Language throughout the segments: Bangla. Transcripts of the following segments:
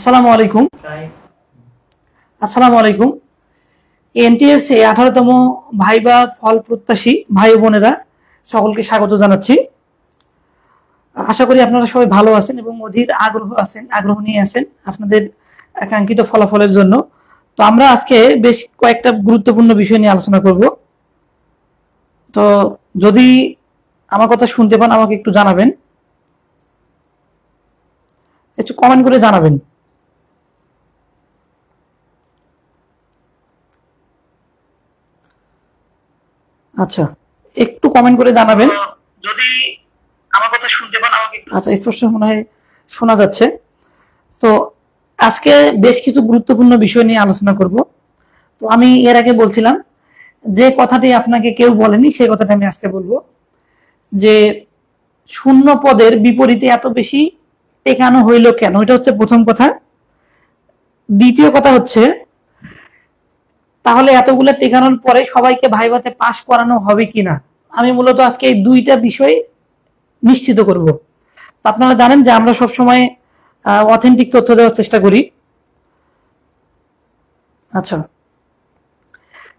আসসালামু আলাইকুম। আসসালামু আলাইকুম। এনটিএস 18তম ভাইবা ফল প্রত্যাশী ভাই বোনেরা সকলকে স্বাগত জানাচ্ছি। আশা করি আপনারা সবাই ভালো আছেন এবং অধীর আগ্রহ নিয়ে আছেন আপনাদের কাঙ্ক্ষিত ফলাফলের জন্য। তো আমরা আজকে বেশ কয়েকটা গুরুত্বপূর্ণ বিষয় নিয়ে আলোচনা করব। তো যদি আমার কথা শুনতে পান আমাকে একটু জানাবেন, একটু কমেন্ট করে জানাবেন। আচ্ছা, একটু কমেন্ট করে জানাবেন যদি আমার কথা শুনতে পান আমাকে। আচ্ছা, স্পষ্ট মনে হয় শোনা যাচ্ছে। তো আজকে বেশ কিছু গুরুত্বপূর্ণ বিষয় নিয়ে আলোচনা করব। তো আমি এর আগে বলছিলাম যে কথাটি আপনাকে কেউ বলেনি সেই কথাটা আমি আজকে বলবো, যে শূন্য পদের বিপরীতে এত বেশি টেকানো হইল কেন, এটা হচ্ছে প্রথম কথা। দ্বিতীয় কথা হচ্ছে তাহলে এতগুলো টেকানোর পরে সবাইকে ভাইভাতে পাস করানো হবে কিনা। আমি মূলত আজকে এই দুইটা বিষয় নিশ্চিত করব। আপনারা জানেন যে আমরা সবসময় অথেন্টিক তথ্য দেওয়ার চেষ্টা করি। আচ্ছা,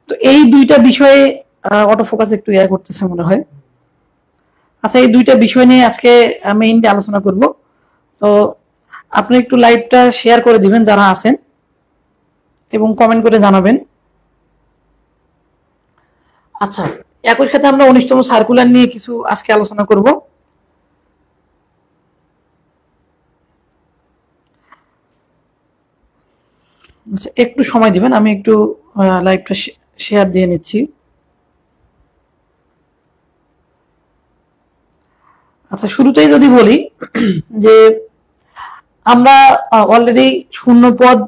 তো এই দুইটা বিষয়ে অটো ফোকাস একটু করতেছে মনে হয়। আচ্ছা, এই দুইটা বিষয় নিয়ে আজকে মেইনলি আলোচনা করব। তো আপনি একটু লাইভটা শেয়ার করে দিবেন যারা আছেন এবং কমেন্ট করে জানাবেন। আচ্ছা, একই সাথে আমরা 19তম সার্কুলার নিয়ে কিছু আজকে আলোচনা করব। আচ্ছা, একটু সময় দিবেন, আমি একটু লাইভটা শেয়ার দিয়ে নিচ্ছি। আচ্ছা, শুরুতেই যদি বলি যে আমরা অলরেডি শূন্য পদ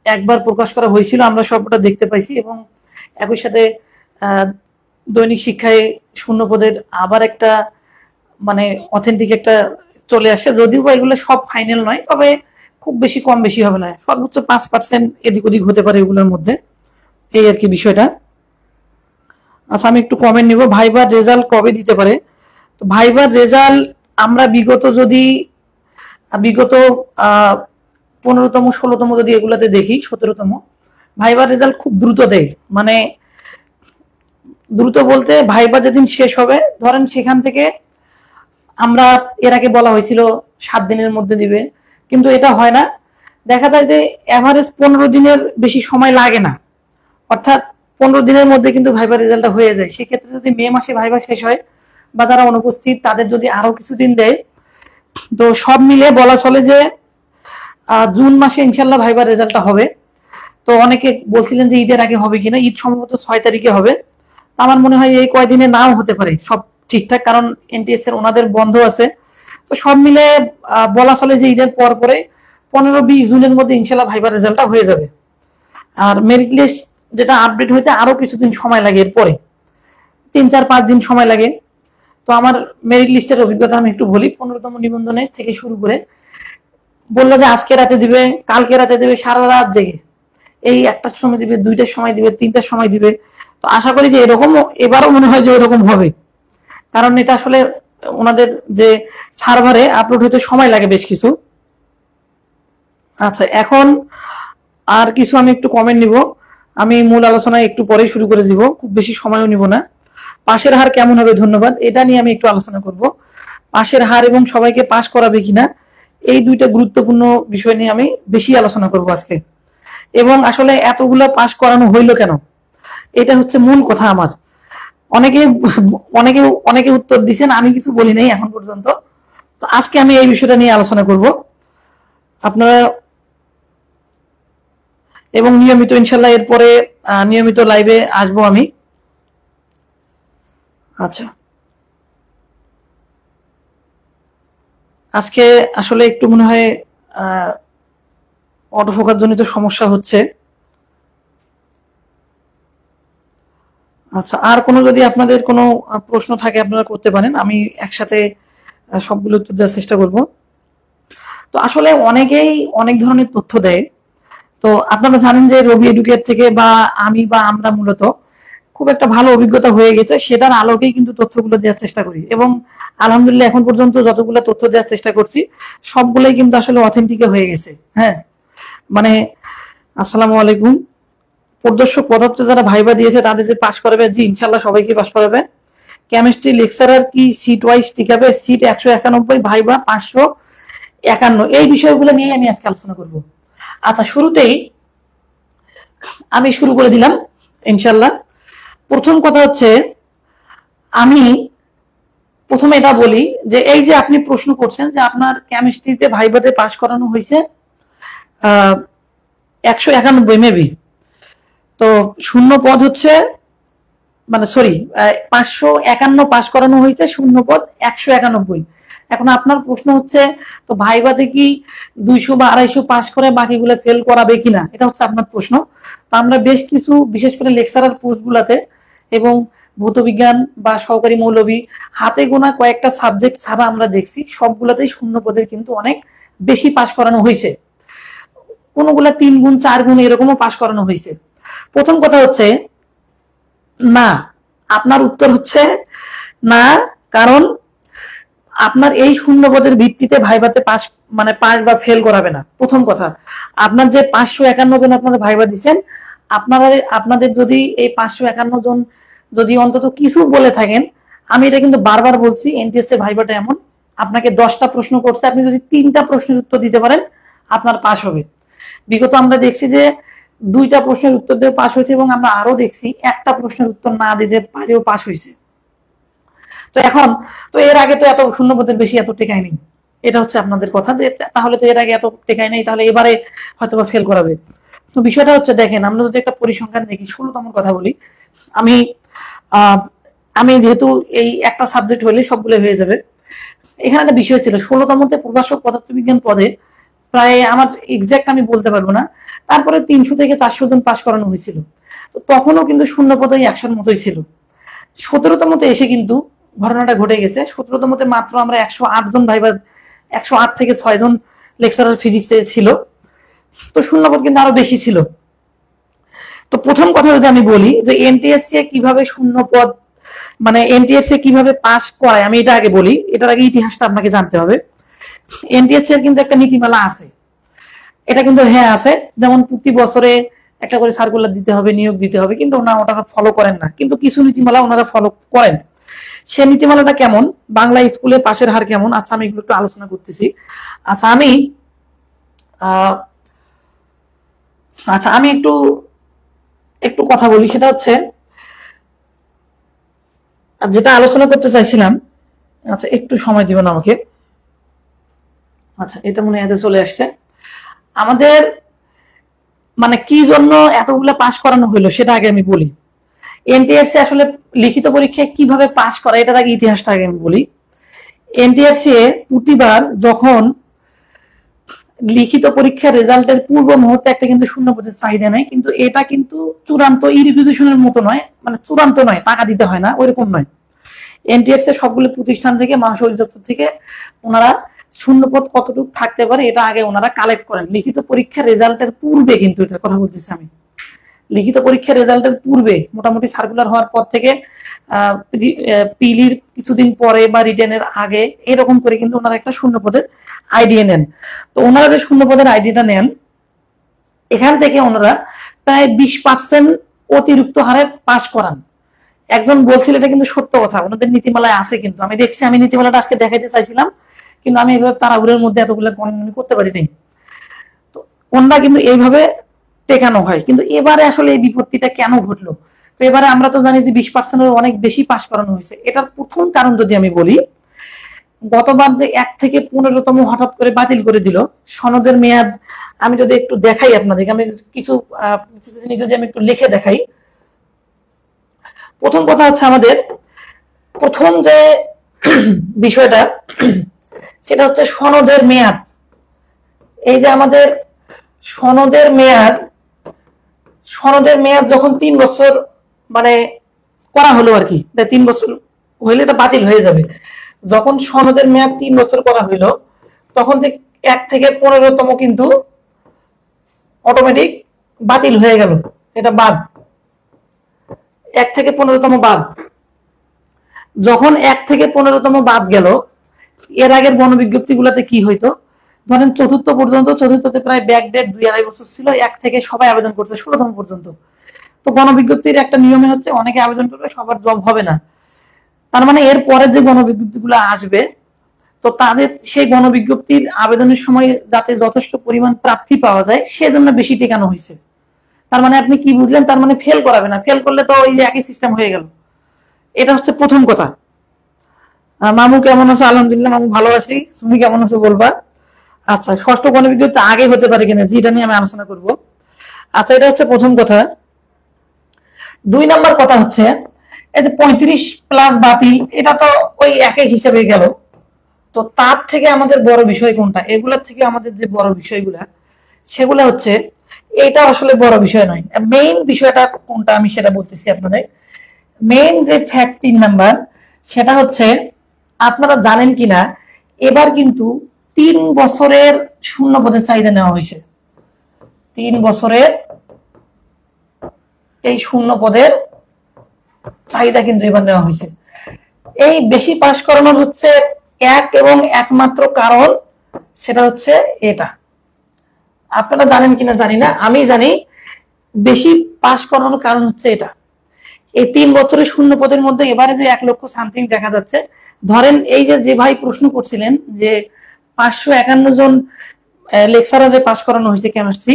একবার প্রকাশ করা হয়েছিল, আমরা সবটা দেখতে পাইছি এবং একই সাথে দৈনিক শিক্ষায় শূন্য পদের আবার একটা মানে অথেন্টিক একটা চলে আসছে। যদিও বা এগুলো সব ফাইনাল নয়, তবে খুব বেশি কম বেশি হবে না, সর্বোচ্চ 5% এদিক ওদিক হতে পারে এগুলোর মধ্যে, এই আর কি বিষয়টা। আচ্ছা, আমি একটু কমেন্ট নিব, ভাইবার রেজাল্ট কবে দিতে পারে। তো ভাইবার রেজাল্ট আমরা বিগত 15তম 16তম যদি এগুলাতে দেখি, 17তম ভাইবার রেজাল্ট খুব দ্রুত দেয়। মানে দ্রুত বলতে ভাইবা যেদিন শেষ হবে ধরেন সেখান থেকে আমরা এর আগে বলা হয়েছিল 7 দিনের মধ্যে দিবে, কিন্তু এটা হয় না। দেখা যায় যে এভারেজ 15 দিনের বেশি সময় লাগে না, অর্থাৎ 15 দিনের মধ্যে কিন্তু ভাইবার রেজাল্টটা হয়ে যায়। সেক্ষেত্রে যদি মে মাসে ভাইবা শেষ হয় বা যারা অনুপস্থিত তাদের যদি আরো কিছুদিন দেয়, তো সব মিলে বলা চলে যে জুন মাসে ইনশাল্লাহ ভাইবার রেজাল্টটা হবে। তো অনেকে বলছিলেন যে ঈদের আগে হবে কিনা, ঈদ সম্ভবত 6 তারিখে হবে। তো আমার মনে হয় এই কয়দিনে নাও হতে পারে সব ঠিকঠাক, কারণ এনটিএস এর ওনাদের বন্ধ আছে। তো সব মিলে বলা চলে যে ঈদের পর পরে 15-20 জুনের মধ্যে ইনশাল্লাহ ভাইবার রেজাল্টটা হয়ে যাবে। আর মেরিট লিস্ট যেটা আপডেট হইতে আরো কিছুদিন সময় লাগে, এরপরে 3-4-5 দিন সময় লাগে। তো আমার মেরিট লিস্টের অভিজ্ঞতা আমি একটু বলি। 15তম নিবন্ধনে থেকে শুরু করে বললো যে আজকে রাতে দিবে, কালকে রাতে দিবে, সারা রাত জেগে এই 1টার সময় দিবে, 2টার সময় দিবে, 3টার সময় দিবে। তো আশা করি যে এরকম এবারও মনে হয় যে এরকম হবে, কারণ এটা আসলে ওনাদের যে সার্ভারে আপলোড হতে সময় লাগে বেশ কিছু। আচ্ছা, এখন আর কিছু আমি একটু কমেন্ট নিব, আমি মূল আলোচনা একটু পরে শুরু করে দিব, খুব বেশি সময়ও নিব না। পাশের হার কেমন হবে, ধন্যবাদ, এটা নিয়ে আমি একটু আলোচনা করব। পাশের হার এবং সবাইকে পাস করাবে কিনা, এই দুইটা গুরুত্বপূর্ণ বিষয় নিয়ে আমি বেশি আলোচনা করব আজকে। এবং আসলে এতগুলা পাস করানো হইলো কেন, এটা হচ্ছে মূল কথা আমার। অনেকে অনেকে অনেকে উত্তর দিচ্ছেন, আমি কিছু বলি নাই এখন পর্যন্ত। তো আজকে আমি এই বিষয়টা নিয়ে আলোচনা করব আপনারা, এবং নিয়মিত ইনশাল্লাহ এরপরে নিয়মিত লাইভে আসবো আমি। আচ্ছা, আজকে আসলে একটু মনে হয় অটোফোকাস জনিত সমস্যা হচ্ছে। আচ্ছা, আর কোনো যদি আপনাদের কোনো প্রশ্ন থাকে আপনারা করতে পারেন, আমি একসাথে সবগুলো উত্তর দেওয়ার চেষ্টা করব। তো আসলে অনেকেই অনেক ধরনের তথ্য দেয়। তো আপনারা জানেন যে রবি এডুকেট থেকে বা আমি বা আমরা মূলত খুব একটা ভালো অভিজ্ঞতা হয়ে গেছে, সেটার আলোকেই কিন্তু তথ্যগুলো দেওয়ার চেষ্টা করি। এবং আলহামদুলিল্লাহ এখন পর্যন্ত যতগুলো তথ্য দেওয়ার চেষ্টা করছি সবগুলোই কিন্তু আসলে অথেন্টিক হয়ে গেছে। হ্যাঁ, মানে আসসালামু আলাইকুম প্রদর্শক পদার্থ যারা ভাইবা দিয়েছে তাদের যে পাশ করাবে, জি ইনশাল্লাহ সবাইকে পাশ করাবে। কেমিস্ট্রি লেকচারার কি সিট ওয়াইজ টিকাবে? Seat 191, viva 551। এই বিষয়গুলো নিয়ে আমি আজকে আলোচনা করব। আচ্ছা, শুরুতেই আমি শুরু করে দিলাম ইনশাল্লাহ। প্রথম কথা হচ্ছে, আমি প্রথমে এটা বলি যে এই যে আপনি প্রশ্ন করছেন যে আপনার কেমিস্ট্রিতে ভাইভাতে পাস করানো হয়েছে 191 মেবি, তো শূন্য পদ হচ্ছে মানে সরি 551 পাস করানো হয়েছে, শূন্য পদ 191। এখন আপনার প্রশ্ন হচ্ছে তো ভাইভাতে কি 200 বা 250 পাস করে বাকিগুলো ফেল করাবে কিনা, এটা হচ্ছে আপনার প্রশ্ন। তো আমরা বেশ কিছু বিশেষ করে লেকচারার পোস্ট গুলাতে এবং ভৌতবিজ্ঞান বা সহকারী মৌলবী হাতে গোনা কয়েকটা সাবজেক্ট ছাড়া আমরা দেখছি সবগুলাতেই শূন্য পদের কিন্তু অনেক বেশি পাস করানো হয়েছে, কোনগুলা 3 গুণ 4 গুণ এরকমও পাস করানো হয়েছে। প্রথম কথা হচ্ছে না, আপনার উত্তর হচ্ছে না, কারণ আপনার এই শূন্য পদের ভিত্তিতে ভাইভাতে পাস মানে পাস বা ফেল করাবে না। প্রথম কথা, আপনার যে 551 জন আপনারা ভাইভা দিচ্ছেন, আপনাদের যদি এই 551 জন যদি অন্তত কিছু বলে থাকেন, আমি এটা কিন্তু বারবার বলছি, এনটিএস এর ভাইভাটা এমন, আপনাকে 10টা প্রশ্ন করছে, আপনি যদি 3টা প্রশ্নের উত্তর দিতে পারেন আপনার পাস হবে। বিগত আমরা দেখছি যে 2টা প্রশ্নের উত্তর দিয়ে পাস হয়েছে এবং আমরা আরো দেখছি একটা প্রশ্নের উত্তর না দিতে পারেও পাস হয়েছে। তো এখন তো এর আগে তো এত শূন্য পদের বেশি এত টেকাই নেই, এটা হচ্ছে আপনাদের কথা যে তাহলে তো এর আগে এত টেকাই নেই, তাহলে এবারে হয়তো বা ফেল করাবে। তো বিষয়টা হচ্ছে দেখেন, আমরা যদি একটা পরিসংখ্যান দেখি, 16তম কথা বলি আমি, আমি যেহেতু এই একটা সাবজেক্ট হলে সবগুলো হয়ে যাবে। এখানে একটা বিষয় ছিল 16তমতে প্রভাষক পদার্থবিজ্ঞান পদে প্রায় আমার এক্সাক্ট আমি বলতে পারবো না, তারপরে 300 থেকে 400 জন পাস করানো হয়েছিল। তো তখনও কিন্তু শূন্য পদই 100-র মতোই ছিল। 17তমতে এসে কিন্তু ঘটনাটা ঘটে গেছে। 17তমতে মাত্র আমরা 108 জন ভাইবা, 108 থেকে 6 জন লেকচারার ফিজিক্সে ছিল, তো শূন্যপদ কিন্তু আরো বেশি ছিল। তো প্রথম কথা যদি আমি বলি যে এনটিএসসি কিভাবে শূন্যপদ মানে এনটিএসসি কিভাবে পাস করায়, আমি এটা আগে বলি, এটার আগে ইতিহাসটা আপনাকে জানতে হবে। এনটিএসসি এর কিন্তু একটা নীতিমালা আছে, এটা কিন্তু হ্যাঁ আছে, যেমন প্রতি বছরে একটা করে সার্কুলার দিতে হবে, নিয়োগ দিতে হবে, কিন্তু ওনারা ওটা ফলো করেন না, কিন্তু কিছু নীতিমালা ওনারা ফলো করেন। সে নীতিমালাটা কেমন, বাংলা স্কুলে পাশের হার কেমন, আচ্ছা আমি একটু আলোচনা করতেছি। আচ্ছা আমি একটু একটু কথা বলি, সেটা হচ্ছে যেটা আলোচনা করতে চাইছিলাম। আচ্ছা একটু সময় দিবেন আমাকে। আচ্ছা এটা মনে হয় চলে আসছে। আমাদের মানে কি জন্য এতগুলো পাস করানো হলো সেটা আগে আমি বলি। এনটিআরসি আসলে লিখিত পরীক্ষায় কিভাবে পাস করা, এটার আগে ইতিহাসটা আগে আমি বলি। এনটিআরসি প্রতিবার যখন লিখিত পরীক্ষার রেজাল্টের পূর্ব মুহূর্তে একটা কিন্তু শূন্য পদের চাহিদা নেই, কিন্তু এটা কিন্তু চূড়ান্ত ইরিগুলেশনের মতো নয়, মানে চূড়ান্ত নয়, টাকা দিতে হয় না ওইরকম নয়। এনটিআরসি সবগুলো প্রতিষ্ঠান থেকে, মহাশয় অধিদপ্তর থেকে ওনারা শূন্যপদ কতটুকু থাকতে পারে এটা আগে ওনারা কালেক্ট করেন লিখিত পরীক্ষার রেজাল্টের পূর্বে, কিন্তু এটার কথা বলতেছি আমি। লিখিত পরীক্ষার রেজাল্টের পূর্বে মোটামুটি সার্কুলার হওয়ার পর থেকে পিলির কিছুদিন পরে বা রিটেনের আগে এরকম করে কিন্তু ওনারা একটা শূন্যপদের আইডিয়া নেন। তো ওনারা যে শূন্যপদের আইডিয়াটা নেন, এখান থেকে ওনারা প্রায় 20% অতিরিক্ত হারে পাস করান। একজন বলছিল, এটা কিন্তু সত্য কথা, ওনাদের নীতিমালায় আছে, কিন্তু আমি দেখছি, আমি নীতিমালাটা আজকে দেখাইতে চাইছিলাম, কিন্তু আমি এভাবে তাড়াহুড়োর মধ্যে এতগুলো করতে পারি নাই। তো ওনারা কিন্তু এইভাবে টেকানো হয়। কিন্তু এবারে আসলে এই বিপত্তিটা কেন ঘটলো? তো এবারে আমরা তো জানি যে 20%-এর অনেক বেশি পাস করানো হয়েছে। এটার প্রথম কারণ যদি আমি বলি, গতবার যে 1 থেকে 15তম হঠাৎ করে বাতিল করে দিল সনদের মেয়াদ, আমি যদি একটু দেখাই আপনাদেরকে, আমি কিছু যদি আমি একটু লিখে দেখাই। প্রথম কথা হচ্ছে আমাদের প্রথম যে বিষয়টা সেটা হচ্ছে সনদের মেয়াদ। এই যে আমাদের সনদের মেয়াদ যখন 3 বছর মানে করা হলো আর কি, 3 বছর হইলে এটা বাতিল হয়ে যাবে। যখন সনদের মেয়াদ 3 বছর করা হইলো, তখন থেকে 1 থেকে 15তম কিন্তু অটোমেটিক বাতিল হয়ে গেল, এটা বাদ, 1 থেকে 15তম বাদ। যখন 1 থেকে 15তম বাদ গেল, এর আগের গণবিজ্ঞপ্তি গুলাতে কি হইতো, ধরেন চতুর্থ পর্যন্ত, চতুর্থতে প্রায় ব্যাক ডেট 2-2.5 বছর ছিল, 1 থেকে সবাই আবেদন করছে 16তম পর্যন্ত। তো গণবিজ্ঞপ্তির একটা নিয়মে হচ্ছে অনেকে আবেদন করবে, সবার জব হবে না। তার মানে এর পরে যে গণবিজ্ঞপ্তিগুলো আসবে, তো তাদের সেই গণবিজ্ঞপ্তির আবেদনের সময় যাতে যথেষ্ট পরিমাণ প্রার্থী পাওয়া যায় সেজন্য বেশি টেকানো হয়েছে। তার মানে আপনি কি বুঝলেন? তার মানে ফেল করাবে না, ফেল করলে তো ওই যে একই সিস্টেম হয়ে গেল। এটা হচ্ছে প্রথম কথা। মামু কেমন আছো? আলহামদুলিল্লাহ মামু ভালো আছি, তুমি কেমন আছো বলবা। আচ্ছা, ষষ্ঠ গণবিজ্ঞপ্তি আগে হতে পারে কিনা, যেটা নিয়ে আমি আলোচনা করব। আচ্ছা, এটা হচ্ছে প্রথম কথা। 2 নম্বর কথা হচ্ছে এই যে 35+ বাতিল, এটা তো ওই একই হিসাবে গেল। তো তার থেকে আমাদের বড় বিষয় কোনটা? এগুলোর থেকে আমাদের যে বড় বিষয়গুলা, সেগুলো হচ্ছে, এটা আসলে বড় বিষয় নয়। মেইন বিষয়টা কোনটা আমি সেটা বলতেছি আপনাদের। মেইন যে ফ্যাক্ট 3 নাম্বার, সেটা হচ্ছে আপনারা জানেন কিনা এবার কিন্তু 3 বছরের শূন্য পদের চাহিদা নেওয়া হয়েছে। 3 বছরের এই শূন্য পদের চাহিদা কিন্তু এবার নেওয়া হয়েছে। এই বেশি পাশ করানোর হচ্ছে এক এবং একমাত্র কারণ, সেটা হচ্ছে এটা। আপনারা জানেন কিনা জানি না, আমি জানি বেশি পাশ করানোর কারণ হচ্ছে এটা। এই 3 বছরের শূন্য পদের মধ্যে এবারে যে 1 লক্ষ সামথিং দেখা যাচ্ছে। ধরেন এই যে ভাই প্রশ্ন করছিলেন যে 551 জন লেকচারারে পাশ করানো হয়েছে কেমিস্ট্রি,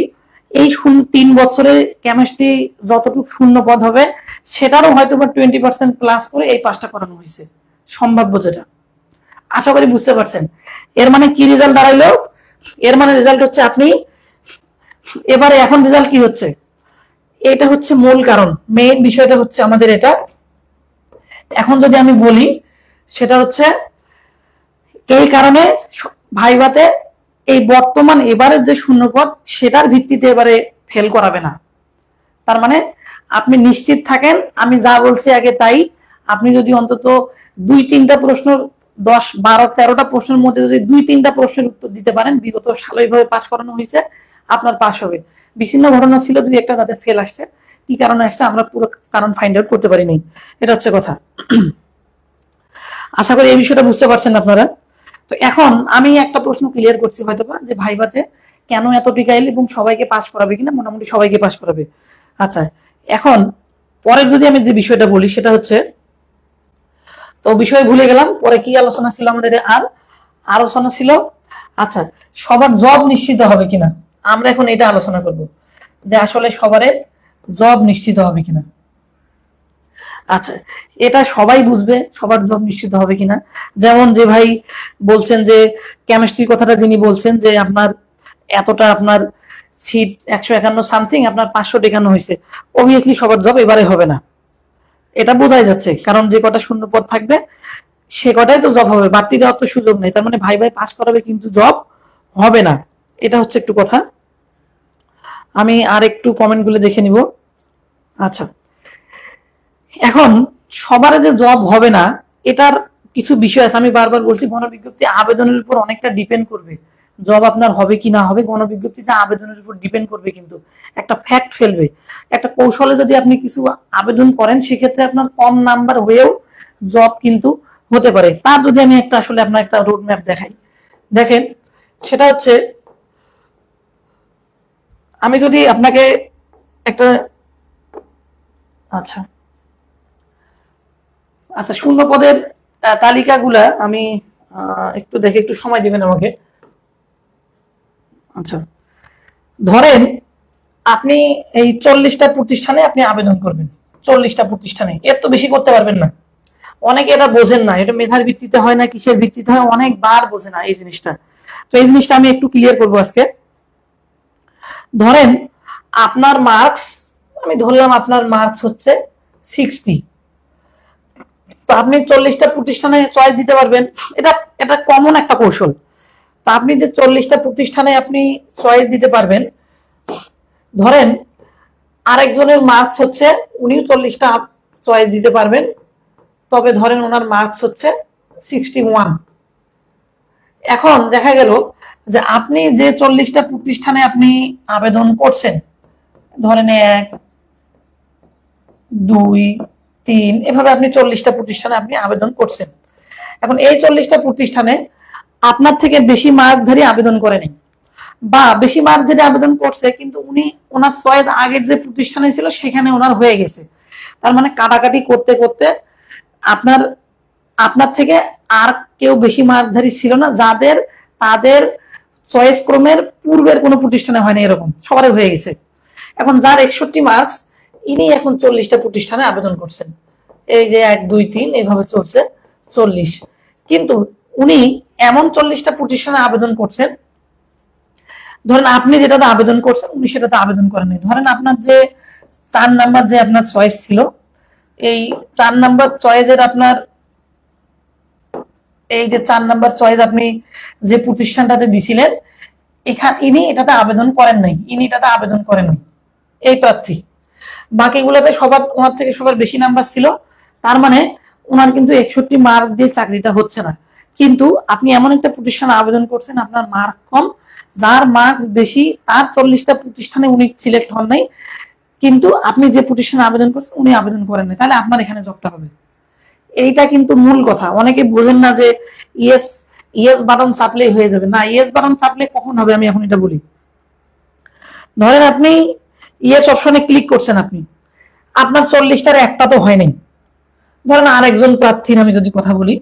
এই 3 বছরে কেমিস্ট্রি যতটুকু শূন্য পদ হবে সেটারও হয়তো বা 20% প্লাস করে এই পাশটা করানো হয়েছে, সম্ভাব্য যেটা। আশা করি বুঝতে পারছেন। এর মানে কি রেজাল্ট দাঁড়াইলো? এর মানে রেজাল্ট হচ্ছে আপনি এবারে, এখন রেজাল্ট কি হচ্ছে, এটা হচ্ছে মূল কারণ। মেইন বিষয়টা হচ্ছে আমাদের এটা। এখন যদি আমি বলি, সেটা হচ্ছে এই কারণে ভাইভাতে এই বর্তমান এবারের যে শূন্যপদ সেটার ভিত্তিতে এবারে ফেল করাবে না। তার মানে আপনি নিশ্চিত থাকেন, আমি যা বলছি আগে তাই। আপনি যদি অন্তত 2-3টা প্রশ্ন, 10-12-13টা প্রশ্নের মধ্যে যদি 2-3টা প্রশ্নের উত্তর দিতে পারেন, বিগত সালে এইভাবে পাস করানো হয়েছে, আপনার পাস হবে। বিচ্ছিন্ন ঘটনা ছিল 2-1টা তাদের ফেল আসছে, কি কারণে আসছে আমরা পুরো কারণ ফাইন্ড আউট করতে পারিনি। এটা হচ্ছে কথা। আশা করি এই বিষয়টা বুঝতে পারছেন আপনারা। তো এখন আমি একটা প্রশ্ন ক্লিয়ার করছি হয়তোবা, যে ভাইভাতে কেন এত টিকাইল এবং সবাইকে পাস করাবে কিনা, মোটামুটি সবাইকে পাস করাবে। আচ্ছা, এখন পরের যদি আমি যে বিষয়টা বলি, সেটা হচ্ছে, তো বিষয় ভুলে গেলাম, পরে কি আলোচনা ছিল আমাদের? আর আলোচনা ছিল, আচ্ছা, সবার জব নিশ্চিত হবে কিনা। আমরা এখন এটা আলোচনা করব যে আসলে সবার জব নিশ্চিত হবে কিনা। আচ্ছা, এটা সবাই বুঝবে সবার জব নিশ্চিত হবে কিনা। যেমন যে ভাই বলছেন যে কেমিস্ট্রির কথাটা যিনি বলছেন যে আপনার এতটা, আপনার সিট 151 সামথিং, আপনার 500 টেকানো হয়েছে, অবভিয়াসলি সবার জব এবারে হবে না, এটা বোঝাই যাচ্ছে। কারণ যে কটা শূন্য পদ থাকবে সে কটাই তো জব হবে, বাড়তি দেওয়ার তো সুযোগ নেই। তার মানে ভাই ভাই পাস করাবে কিন্তু জব হবে না। এটা হচ্ছে একটু কথা। আমি আর একটু কমেন্ট গুলো দেখে নিব। আচ্ছা, এখন সবার যে জব হবে না, এটার কিছু বিষয় আছে। আমি বারবার বলছি, গণবিজ্ঞপ্তি আবেদনের উপর অনেকটা ডিপেন্ড করবে। জব আপনার হবে কি না হবে গণবিজ্ঞপ্তিতে আবেদনের উপর ডিপেন্ড করবে, কিন্তু একটা ফ্যাক্ট ফেলবে। একটা কৌশলে যদি আপনি কিছু আবেদন করেন, সেক্ষেত্রে আপনার কম নাম্বার হয়েও জব কিন্তু হতে পারে। তার যদি আমি একটা আসলে আপনার একটা রোড ম্যাপ দেখাই, দেখেন, সেটা হচ্ছে, আমি যদি আপনাকে একটা, আচ্ছা আচ্ছা, শূন্য পদের তালিকাগুলা আমি একটু দেখে, একটু সময় দিবেন আমাকে। আচ্ছা, ধরেন আপনি এই 40টা প্রতিষ্ঠানে আপনি আবেদন করবেন, 40টা প্রতিষ্ঠানে, এর তো বেশি করতে পারবেন না। অনেকে এটা বোঝেন না, এটা মেধার ভিত্তিতে হয় না কিসের ভিত্তিতে হয়, অনেকবার বোঝে না এই জিনিসটা। তো এই জিনিসটা আমি একটু ক্লিয়ার করবো আজকে। ধরেন আপনার মার্কস, আমি ধরলাম আপনার মার্কস হচ্ছে 60, তো আপনি 40টা প্রতিষ্ঠানে চয়েস দিতে পারবেন। এটা এটা কমন একটা কৌশল। তো আপনি যে 40টা প্রতিষ্ঠানে আপনি চয়েস দিতে পারবেন, ধরেন আরেকজনের মার্কস হচ্ছে, উনিও 40টা চয়েস দিতে পারবেন, তবে ধরেন ওনার মার্কস হচ্ছে 61। এখন দেখা গেল যে আপনি যে 40টা প্রতিষ্ঠানে আপনি আবেদন করছেন, ধরেন 1, 2, 3, এভাবে আপনি 40টা প্রতিষ্ঠানে আপনি আবেদন করছেন। এখন এই 40টা প্রতিষ্ঠানে আপনার থেকে বেশি মার্কধারী আবেদন করেনি, বা বেশি মার্কধারী আবেদন করছে কিন্তু উনি ওনার চয়েস আগের যে প্রতিষ্ঠানে ছিল সেখানে ওনার হয়ে গেছে। তার মানে কাটাকাটি করতে করতে আপনার আপনার থেকে আর কেউ বেশি মার্কধারী ছিল না, যাদের তাদের চয়েস ক্রমের পূর্বের কোনো প্রতিষ্ঠানে হয়নি, এরকম সবারই হয়ে গেছে। এখন যার 61 মার্কস, ইনি এখন 40টা প্রতিষ্ঠানে আবেদন করছেন। এই যে 1 2 3 এইভাবে চলছে 40। কিন্তু উনি এমন 40টা প্রতিষ্ঠানে আবেদন করছেন, ধরেন আপনি যেটাতে আবেদন করছেন উনি সেটাতে আবেদন করেননি। ধরেন আপনার যে 4 নাম্বার যে আপনার চয়েস ছিল, এই 4 নাম্বার চয়েসের আপনার এই যে 4 নাম্বার চয়েস আপনি যে প্রতিষ্ঠানটাতে দিছিলেন, এখানে ইনি এটাতে আবেদন করেন নাই, ইনি এটাতে আবেদন করেন নাই এই প্রার্থী। বাকিগুলোতে সবার ওনার থেকে সবার বেশি নাম্বার ছিল, তার মানে ওনার কিন্তু 61 মার্ক দিয়ে চাকরিটা হচ্ছে না। কিন্তু আপনি এমন একটা প্রতিষ্ঠানে আবেদন করছেন আপনার মার্ক কম, যার মার্কস বেশি তার 40টা প্রতিষ্ঠানে উনি সিলেক্ট হন নাই, কিন্তু আপনি যে প্রতিষ্ঠানে আবেদন করছেন উনি আবেদন করেন নাই, তাহলে আপনার এখানে জবটা হবে। এইটা কিন্তু মূল কথা। অনেকে বোঝেন না যে ইয়েস ইয়েস বাটন চাপলেই হয়ে যাবে, না, ইয়েস বাটন চাপলে কখন হবে আমি এখন এটা বলি। ধরেন আপনি ইয়েস অপশনে ক্লিক করছেন, আপনি আপনার 40টার একটা তো হয়নি। ধরেন আরেকজন প্রার্থীর আমি যদি কথা বলি,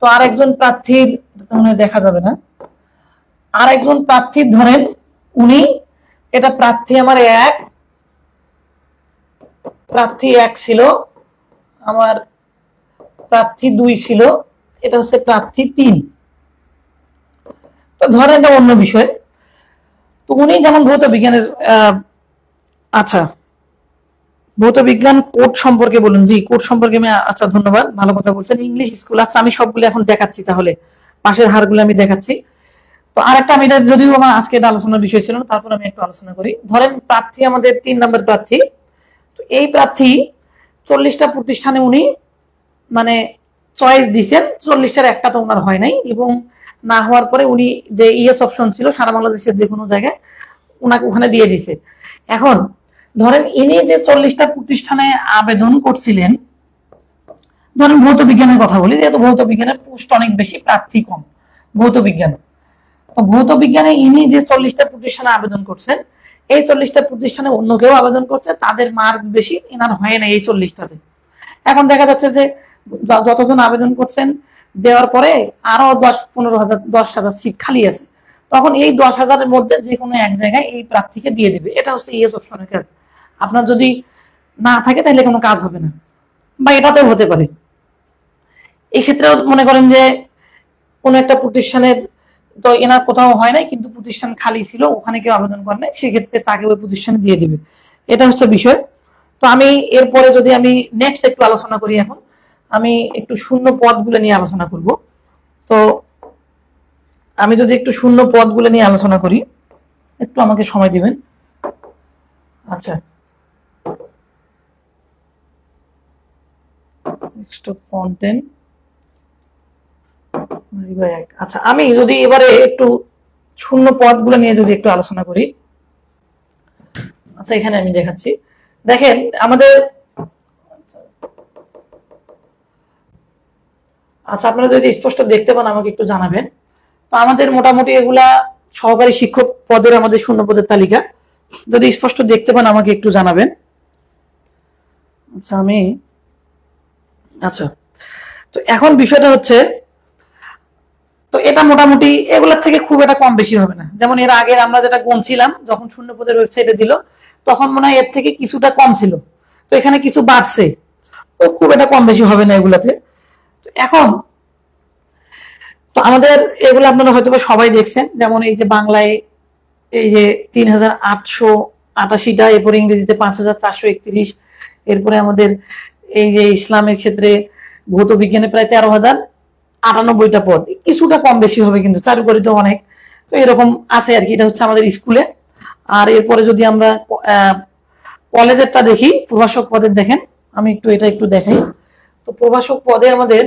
তো আরেকজন প্রার্থীর দেখা যাবে না, আরেকজন প্রার্থীর ধরেন উনি এটা প্রার্থী আমার প্রার্থী 1 ছিল, আমার প্রার্থী 2 ছিল, এটা হচ্ছে প্রার্থী 3। তো ধরেন এটা অন্য বিষয়। তো উনি যেমন ভৌত বিজ্ঞানের আচ্ছা ভৌত বিজ্ঞান কোড সম্পর্কে বলুন। জি, কোড সম্পর্কে আমি আচ্ছা ধন্যবাদ, ভালো কথা বলছেন। ইংলিশ স্কুল, আচ্ছা আমি সবগুলো এখন দেখাচ্ছি, তাহলে পাশের হারগুলো আমি দেখাচ্ছি। তো আরেকটা, আমি এটা যদিও আমার আজকে এটা আলোচনার বিষয় ছিল না, তারপর আমি একটু আলোচনা করি। ধরেন প্রার্থী আমাদের 3 নম্বর প্রার্থী, তো এই প্রার্থী 40টা প্রতিষ্ঠানে উনি মানে চয়েস দিচ্ছেন, 40টার একটা তো ওনার হয় নাই, এবং না হওয়ার পরে উনি যে ইয়েস অপশন ছিল সারা বাংলাদেশের যে কোনো জায়গায় ওনাকে ওখানে দিয়ে দিছে। এখন ধরেন ইনি যে 40টা প্রতিষ্ঠানে আবেদন করছিলেন, ধরেন ভৌত বিজ্ঞানের কথা বলি, যেহেতু ভৌত বিজ্ঞানের পোস্ট অনেক বেশি, প্রার্থী কম ভৌত বিজ্ঞান। তো ভৌত বিজ্ঞানে ইনি যে 40টা প্রতিষ্ঠানে আবেদন করছেন, এই 40টা প্রতিষ্ঠানে অন্য কেউ আবেদন করছে, তাদের মার্ক বেশি, এনার হয় না এই 40টাতে। এখন দেখা যাচ্ছে যে যতজন আবেদন করছেন দেওয়ার পরে আরো 10-15,000 10,000 সিট খালি আছে, তখন এই 10,000-এর মধ্যে যে কোনো এক জায়গায় এই প্রার্থীকে দিয়ে দিবে। এটা হচ্ছে ইয়েস অপশনের কাজ। আপনার যদি না থাকে তাহলে কোনো কাজ হবে না, বা এটাতেও হতে পারে। এক্ষেত্রেও মনে করেন যে কোন একটা প্রতিষ্ঠানের তো এনার কোথাও হয় নাই, কিন্তু প্রতিষ্ঠান খালি ছিল, ওখানে কেউ আবেদন করে নাই, সেক্ষেত্রে তাকে ওই প্রতিষ্ঠানে দিয়ে দিবে। এটা হচ্ছে বিষয়। তো আমি এরপরে যদি আমি নেক্সট একটু আলোচনা করি, এখন আমি একটু শূন্য পদগুলো নিয়ে আলোচনা করব। তো আমি যদি একটু শূন্য পদগুলো নিয়ে আলোচনা করি, একটু আমাকে সময় দিবেন। আচ্ছা, নেক্সট কন্টেন্ট। আচ্ছা, আমি যদি এবারে একটু শূন্য পদগুলো নিয়ে যদি একটু আলোচনা করি। আচ্ছা, এখানে আমি দেখাচ্ছি, দেখেন আমাদের, আচ্ছা আপনারা যদি স্পষ্ট দেখতে পান আমাকে একটু জানাবেন। তো আমাদের মোটামুটি এগুলা সহকারী শিক্ষক পদের আমাদের শূন্য পদের তালিকা, যদি স্পষ্ট দেখতে পান আমাকে একটু জানাবেন। আচ্ছা আচ্ছা, তো এখন বিষয়টা হচ্ছে, তো এটা মোটামুটি এগুলোর থেকে খুব একটা কম বেশি হবে না। যেমন এর আগে আমরা যেটা গুনছিলাম, যখন শূন্য পদের ওয়েবসাইটে দিল তখন মনে হয় এর থেকে কিছুটা কম ছিল, তো এখানে কিছু বাড়ছে, তো খুব একটা কম বেশি হবে না এগুলাতে। এখন তো আমাদের এগুলো আপনারা হয়তো সবাই দেখছেন, যেমন এই যে বাংলায় এই যে 3,888টা, এরপরে ইংরেজিতে 5,431, এরপরে আমাদের এই যে ইসলামের ক্ষেত্রে ভৌত বিজ্ঞানে প্রায় 13,098টা পদ, কিছুটা কম বেশি হবে, কিন্তু চারুকারিতে অনেক, তো এরকম আছে আর কি। এটা হচ্ছে আমাদের স্কুলে। আর এরপরে যদি আমরা কলেজেরটা দেখি, প্রভাষক পদের দেখেন, আমি এটা একটু দেখাই। তো প্রভাষক পদে আমাদের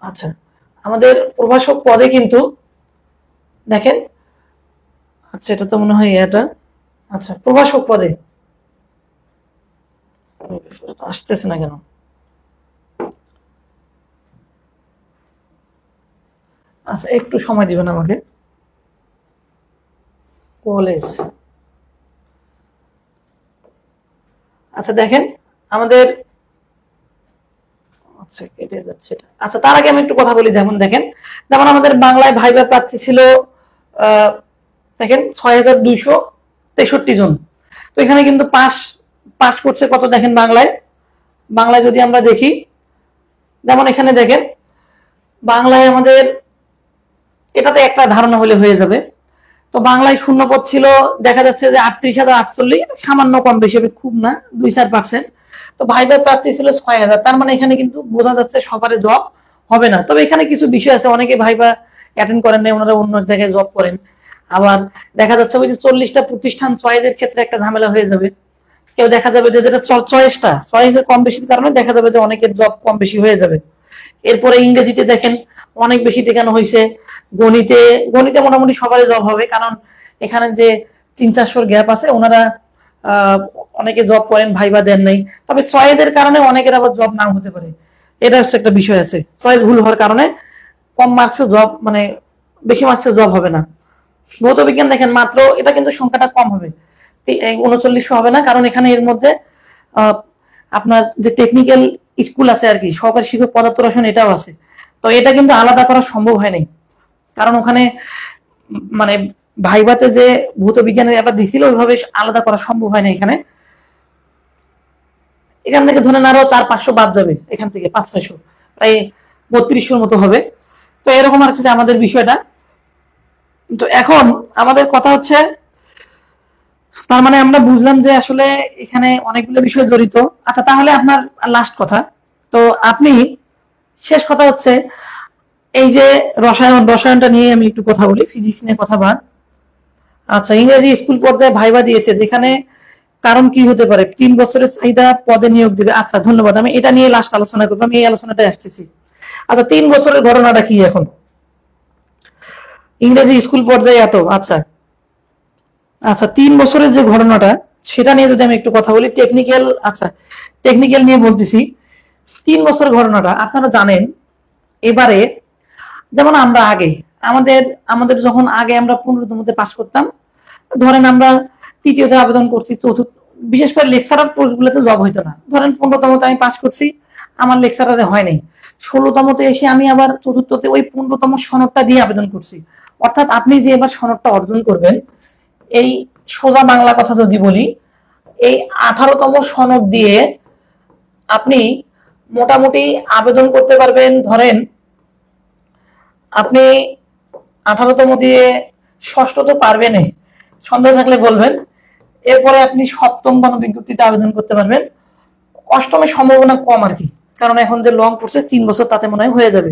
আচ্ছা, আমাদের প্রভাষক পদে কিন্তু দেখেন, আচ্ছা এটা তো মনে হয় এটা, আচ্ছা প্রভাষক পদে আসতেছে না কেন, আচ্ছা একটু সময় দিবেন আমাকে। কলেজ, আচ্ছা দেখেন আমাদের, আচ্ছা কেটে যাচ্ছে এটা। আচ্ছা তার আগে আমি একটু কথা বলি। যেমন দেখেন, যেমন আমাদের বাংলায় ভাইবা প্রার্থী ছিল দেখেন 6263 জন। তো এখানে কিন্তু পাস পাস করছে কত দেখেন বাংলায়। বাংলায় যদি আমরা দেখি, যেমন এখানে দেখেন বাংলায় আমাদের, এটাতে একটা ধারণা হলে হয়ে যাবে। তো বাংলায় শূন্যপদ ছিল দেখা যাচ্ছে যে 38,048, সামান্য কম বেশি হবে, খুব না, 2-4%। তো ভাইবার প্রার্থী ছিল 6,000। তার মানে এখানে কিন্তু বোঝা যাচ্ছে সবারে জব হবে না। তবে এখানে কিছু বিষয় আছে, অনেকে ভাইবা অ্যাটেন্ড করেন না, ওনারা অন্য জায়গায় জব করেন। আবার দেখা যাচ্ছে ওই যে 40টা প্রতিষ্ঠান চয়েসের ক্ষেত্রে একটা ঝামেলা হয়ে যাবে। কেউ দেখা যাবে যে যেটা চয়েসের কম বেশির কারণে দেখা যাবে যে অনেকের জব কম বেশি হয়ে যাবে। এরপরে ইংরেজিতে দেখেন অনেক বেশি দেখানো হয়েছে। গণিতে গণিতে মোটামুটি সবারই জব হবে, কারণ এখানে যে 3-400 গ্যাপ আছে, ওনারা অনেকে জব করেন, ভাইবা দেন নাই। তবে চয়েসের কারণে অনেকের আবার জব নাও হতে পারে, এটা হচ্ছে একটা বিষয় আছে। চয়েস ভুল হওয়ার কারণে কম মার্কসে জব, মানে বেশি মার্কসে জব হবে না। ভৌত বিজ্ঞান দেখেন মাত্র, এটা কিন্তু সংখ্যাটা কম হবে, 3900 হবে না, কারণ এখানে এর মধ্যে আপনার যে টেকনিক্যাল স্কুল আছে আর কি, সহকারী শিক্ষক পদার্থ রসায়ন, এটাও আছে। তো এটা কিন্তু আলাদা করা সম্ভব হয় নাই, কারণ ওখানে মানে ভাইভাতে যে ভৌত বিজ্ঞানের ব্যাপার দিছিল ওইভাবে আলাদা করা সম্ভব হয় না। এখানে এখান থেকে ধরেন আরো 400-500 বাদ যাবে, এখান থেকে 500-600, প্রায় 3200 মতো হবে। তো এরকম আর হচ্ছে আমাদের বিষয়টা। তো এখন আমাদের কথা হচ্ছে, তার মানে আমরা বুঝলাম যে আসলে এখানে অনেকগুলো বিষয় জড়িত। আচ্ছা তাহলে আপনার লাস্ট কথা, তো আপনি শেষ কথা হচ্ছে এই যে রসায়নটা নিয়ে আমি একটু কথা বলি, ফিজিক্স নিয়ে কথা বাদ। আচ্ছা ইংরেজি স্কুল পর্যায়ে ভাইবা দিয়েছে, যেখানে কারণ কি হতে পারে, 3 বছরের চাহিদা পদে নিয়োগ দিবে। আচ্ছা ধন্যবাদ, আমি এটা নিয়ে লাস্ট আলোচনা করবো, আমি এই আলোচনাটাই আসতেছি। আচ্ছা 3 বছরের ঘটনাটা কি এখন, ইংরেজি স্কুল পর্যায়ে এত, আচ্ছা আচ্ছা 3 বছরের যে ঘটনাটা, সেটা নিয়ে যদি আমি একটু কথা বলি টেকনিক্যাল, আচ্ছা টেকনিক্যাল নিয়ে বলতেছি। 3 বছরের ঘটনাটা আপনারা জানেন। এবারে যেমন আমরা আগে আমাদের আমাদের যখন আগে আমরা 15তমতে পাস করতাম, ধরেন আমরা তৃতীয়তে আবেদন করছি, চতুর্থ, বিশেষ করে লেকচারার পোস্টগুলোতে জব হইতো না। ধরেন 15তমতে আমি পাস করছি, আমার লেকচারারে হয় নাই, 16তমতে এসে আমি আবার চতুর্থতে ওই 15তম সনদটা দিয়ে আবেদন করছি। অর্থাৎ আপনি যে এবার সনদটা অর্জন করবেন, এই সোজা বাংলা কথা যদি বলি, এই 18তম সনদ দিয়ে আপনি মোটামুটি আবেদন করতে পারবেন। ধরেন আপনি 18তম দিয়ে ষষ্ঠ তো পারবেন, সন্দেহ থাকলে বলবেন। এরপরে আপনি 7ম গণবিজ্ঞপ্তিতে আবেদন করতে পারবেন। 8মের সম্ভাবনা কম আর কি, কারণ এখন যে লং প্রসেস 3 বছর, তাতে মনে হয় হয়ে যাবে।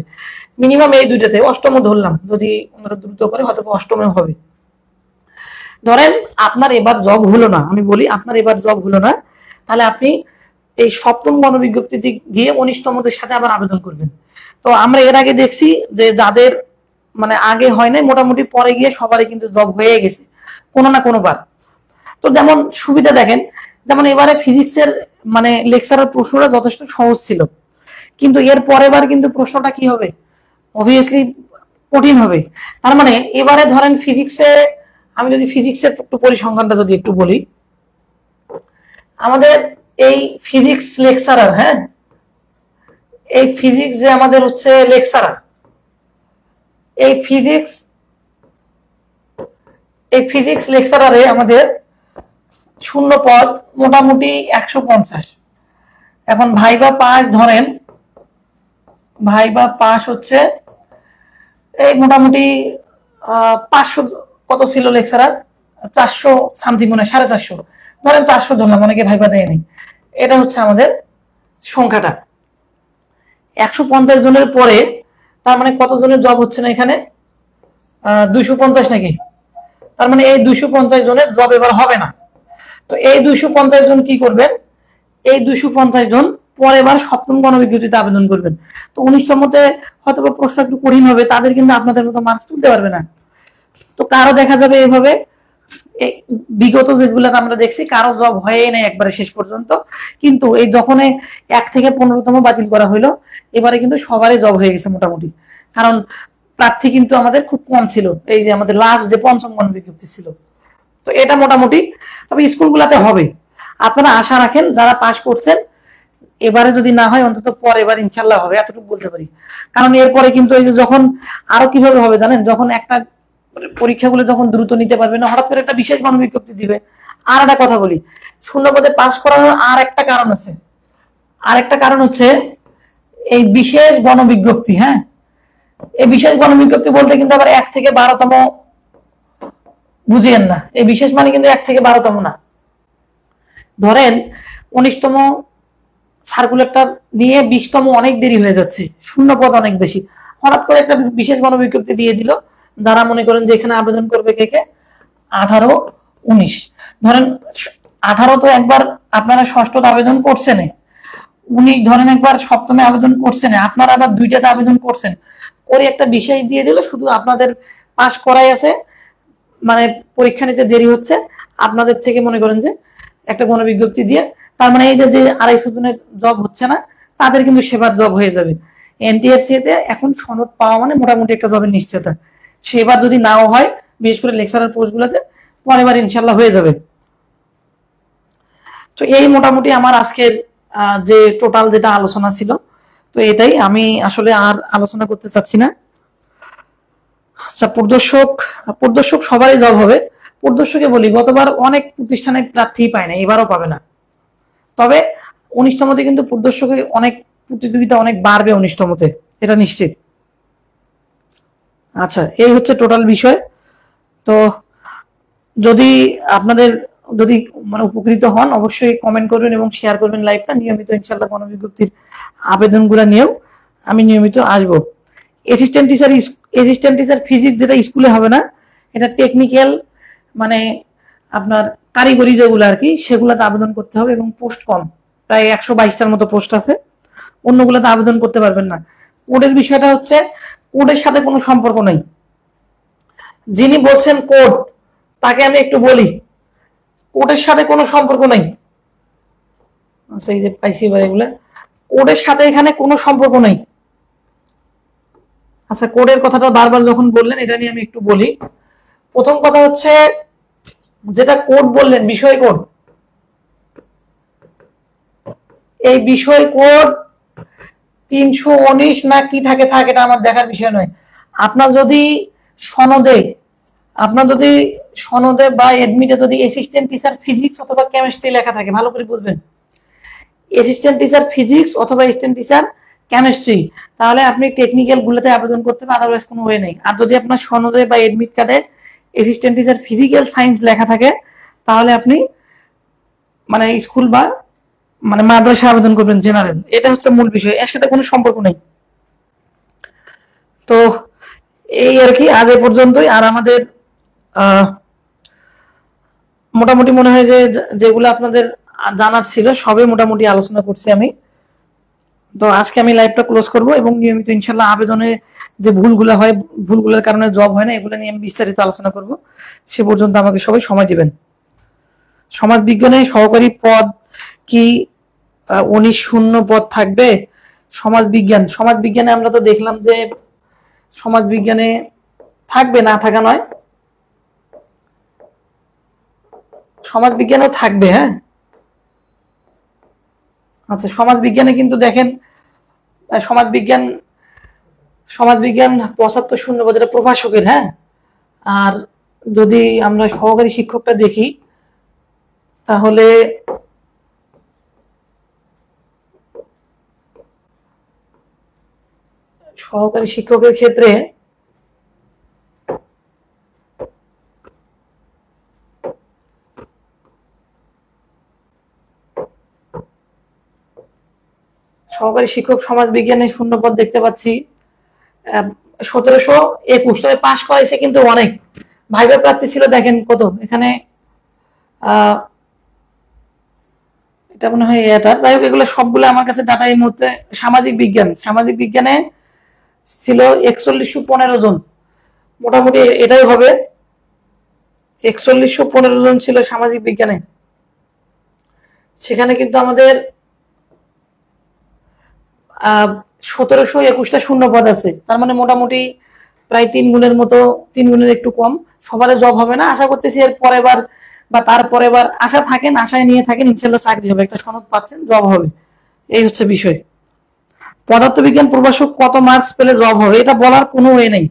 মিনিমাম এই দুইটাতে 8ম ধরলাম, যদি ওনারা দ্রুত করে হয়তো 8মে হবে। ধরেন আপনার এবার জব হলো না, আমি বলি আপনার এবার জব হলো না, তাহলে আপনি এই 7ম গণবিজ্ঞপ্তিতে গিয়ে 19তমদের সাথে আবার আবেদন করবেন। তো আমরা এর আগে দেখছি যে যাদের মানে আগে হয় নাই, মোটামুটি পরে গিয়ে সবারই কিন্তু জব হয়ে গেছে কোনো না কোনো বার। তো যেমন সুবিধা দেখেন, যেমন এবারে ফিজিক্সের মানে লেকচারের প্রশ্নটা যথেষ্ট সহজ ছিল, কিন্তু এর পরের বার কিন্তু প্রশ্নটা কি হবে, অবভিয়াসলি কঠিন হবে। তার মানে এবারে ধরেন ফিজিক্সে, আমি যদি ফিজিক্সের একটু পরিসংখ্যানটা যদি একটু বলি, আমাদের এই ফিজিক্স লেকচারার, হ্যাঁ এই ফিজিক্স যে আমাদের হচ্ছে লেকচারার, এই ফিজিক্স লেকচারারে আমাদের শূন্য পদ মোটামুটি 150। এখন ভাইবা পাস, ধরেন ভাইবা পাস হচ্ছে এই মোটামুটি 500, কত ছিল লেকচারার, 400 সামথিং, মনে হয় 450, ধরেন 400 ধরলাম, অনেকে ভাইবা দেয়নি। এটা হচ্ছে আমাদের সংখ্যাটা 150 জনের পরে। তার মানে কত জনের জব হচ্ছে না এখানে, 250 নাকি। তার মানে এই 250 জনের জব এবার হবে না। তো এই 250 জন কি করবেন, এই 250 জন পরের বার 7ম গণবিজ্ঞপ্তিতে আবেদন করবেন। তো 19তমতে হয়তো প্রশ্ন একটু কঠিন হবে, তাদের কিন্তু আপনাদের মতো মার্কস তুলতে পারবে না। তো কারো দেখা যাবে এভাবে, বিগত যেগুলো আমরা দেখছি কারো জব হয়ে নাই একবারে শেষ পর্যন্ত, কিন্তু এই যখন 1 থেকে 15তম বাতিল করা হইলো, এবারে কিন্তু সবারই জব হয়ে গেছে মোটামুটি। কারণ প্রার্থী কিন্তু আমাদের খুব কম ছিল, এই যে আমাদের লাস্ট যে পঞ্চম গণবিজ্ঞপ্তি ছিল। তো এটা মোটামুটি, তবে স্কুলগুলোতে হবে, আপনারা আশা রাখেন যারা পাশ করছেন, এবারে যদি না হয় অন্তত পরের ইনশাল্লাহ হবে, এতটুকু বলতে পারি। কারণ এরপরে কিন্তু এই যে যখন আরো কিভাবে হবে জানেন, যখন একটা পরীক্ষাগুলো যখন দ্রুত নিতে পারবে না, হঠাৎ করে একটা বিশেষ গণবিজ্ঞপ্তি দিবে। আর একটা কথা বলি, শূন্যপদে পাশ করানোর আর একটা কারণ আছে, আর একটা কারণ হচ্ছে এই বিশেষ গণবিজ্ঞপ্তি। হ্যাঁ, এই বিশেষ গণবিজ্ঞপ্তি বলতে কিন্তু আবার 1 থেকে 12তম বুঝিয়েন না, এই বিশেষ মানে কিন্তু 1 থেকে 12তম না। ধরেন 19তম সার্কুলারটা নিয়ে 20তম অনেক দেরি হয়ে যাচ্ছে, শূন্যপদ অনেক বেশি, হঠাৎ করে একটা বিশেষ গণবিজ্ঞপ্তি দিয়ে দিল, যারা মনে করেন যে এখানে আবেদন করবে কে কে, 18, 19, ধরেন 18 তো একবার আপনারা ষষ্ঠতে আবেদন করছেন, 19 ধরেন একবার সপ্তমে আবেদন করছেন, আপনারা আবার 2টাতে আবেদন করছেন, করে একটা বিশেষ দিয়ে দিল, শুধু আপনাদের পাস করাই আছে, মানে পরীক্ষা নিতে দেরি হচ্ছে আপনাদের থেকে, মনে করেন যে একটা গণবিজ্ঞপ্তি দিয়ে, তার মানে এই যে 250 জনের জব হচ্ছে না, তাদের কিন্তু সেবার জব হয়ে যাবে। এনটিআরসি তে এখন সনদ পাওয়া মানে মোটামুটি একটা জবের নিশ্চয়তা, সেবার যদি নাও হয়, বিশেষ করে লেকচারার পোস্টগুলোতে পরের বার ইনশাল্লাহ হয়ে যাবে। তো এই মোটামুটি আমার আজকের যে টোটাল যেটা আলোচনা ছিল, তো এটাই, আমি আসলে আর আলোচনা করতে চাচ্ছি না। আচ্ছা, পরিদর্শক সবারই জব হবে। পরিদর্শকে বলি, গতবার অনেক প্রতিষ্ঠানে প্রার্থী পায় না, এবারও পাবে না, তবে 19তমতে কিন্তু পরিদর্শকে অনেক প্রতিযোগিতা অনেক বাড়বে 19তমতে, এটা নিশ্চিত। আচ্ছা, এই হচ্ছে টোটাল বিষয়। তো যদি আপনাদের যদি মানে উপকৃত হন, অবশ্যই কমেন্ট করবেন এবং শেয়ার করবেন লাইভটা। নিয়মিত ইনশাল্লাহ গণবিজ্ঞপ্তির আবেদনগুলো নিয়েও আমি নিয়মিত আসবো। অ্যাসিস্ট্যান্ট টিচার ফিজিক্স যেটা স্কুলে হবে না, এটা টেকনিক্যাল মানে আপনার কারিগরি যেগুলো আর কি, সেগুলোতে আবেদন করতে হবে, এবং পোস্ট কম, প্রায় 122টার মতো পোস্ট আছে, অন্যগুলোতে আবেদন করতে পারবেন না। কোডের বিষয়টা হচ্ছে, কোডের সাথে কোনো সম্পর্ক নেই। যিনি বলছেন কোড, তাকে আমি একটু বলি, কোডের সাথে কোনো সম্পর্ক নেই। আচ্ছা, এই যে পাইছি এবার এগুলা, কোডের সাথে এখানে কোনো সম্পর্ক নেই। আচ্ছা, কোডের কথাটা বারবার যখন বললেন, এটা নিয়ে আমি একটু বলি। প্রথম কথা হচ্ছে, যেটা কোড বললেন, বিষয় কোড, এই বিষয় কোড 319 না কি থাকে এটা আমার দেখার বিষয় নয়। আপনার যদি সনদে বা এডমিটে যদি অ্যাসিস্ট্যান্ট টিচার ফিজিক্স অথবা কেমিস্ট্রি লেখা থাকে, ভালো করে বুঝবেন, অ্যাসিস্ট্যান্ট টিচার ফিজিক্স অথবা অ্যাসিস্ট্যান্ট টিচার কেমিস্ট্রি, তাহলে আপনি টেকনিক্যাল গুলোতে আবেদন করতে পারেন, আদারওয়াইজ কোনো ওয়ে নেই। আর যদি আপনার সনদে বা এডমিট কার্ডে অ্যাসিস্ট্যান্ট টিচার ফিজিক্যাল সায়েন্স লেখা থাকে, তাহলে আপনি মানে স্কুল বা মানে মাদ্রাসা আবেদন করবেন জেনারেল, এটা হচ্ছে মূল বিষয়, এর সাথে কোনো সম্পর্ক নেই। তো এই আর কি, আজ এ পর্যন্তই। আর আমাদের মোটামুটি মনে হয় যে যেগুলো আপনাদের জানার ছিল সবই মোটামুটি আলোচনা করছি আমি। তো আজকে আমি লাইভটা ক্লোজ করব, এবং নিয়মিত ইনশাল্লাহ আবেদনে যে ভুলগুলো হয়, ভুলগুলোর কারণে জব হয় না, এগুলো নিয়ে আমি বিস্তারিত আলোচনা করব। সে পর্যন্ত আমাকে সবাই সময় দিবেন। সমাজ বিজ্ঞানে সহকারী পদ কি 19 শূন্য পদ থাকবে? সমাজ বিজ্ঞানে আমরা তো দেখলাম যে সমাজ বিজ্ঞানে থাকবে, না থাকা নয়, সমাজ বিজ্ঞানেও থাকবে। হ্যাঁ, আচ্ছা, সমাজ বিজ্ঞানে কিন্তু দেখেন, সমাজ বিজ্ঞান 75 শূন্য পদ, এটা প্রভাষকের। হ্যাঁ, আর যদি আমরা সহকারী শিক্ষকটা দেখি, তাহলে সহকারী শিক্ষকের ক্ষেত্রে সহকারী শিক্ষক সমাজ বিজ্ঞানে শূন্যপদ দেখতে পাচ্ছি 1721। তবে পাশ করাইছে কিন্তু অনেক, ভাইবা প্রার্থী ছিল দেখেন কত এখানে, এটা মনে হয় এটা। যাই হোক, এগুলো সবগুলো আমার কাছে ডাটা এই মুহূর্তে। সামাজিক বিজ্ঞানে ছিল 4115 জন, মোটামুটি এটাই হবে, 4115 জন ছিল সামাজিক বিজ্ঞানে। সেখানে কিন্তু আমাদের 1721টা শূন্য পদ আছে, তার মানে মোটামুটি প্রায় 3 গুণের মতো, 3 গুণের একটু কম। সবারে জব হবে না, আশা করতেছি এর পরের বার বা তারপরে বার আশা থাকেন, আশায় নিয়ে থাকেন, ইনশাল্লাহ চাকরি হবে, একটা সনদ পাচ্ছেন, জব হবে। এই হচ্ছে বিষয়। পদার্থবিজ্ঞান প্রভাষক কত মার্কস পেলে জব হবে, এটা বলার কোনো ওয়ে নেই।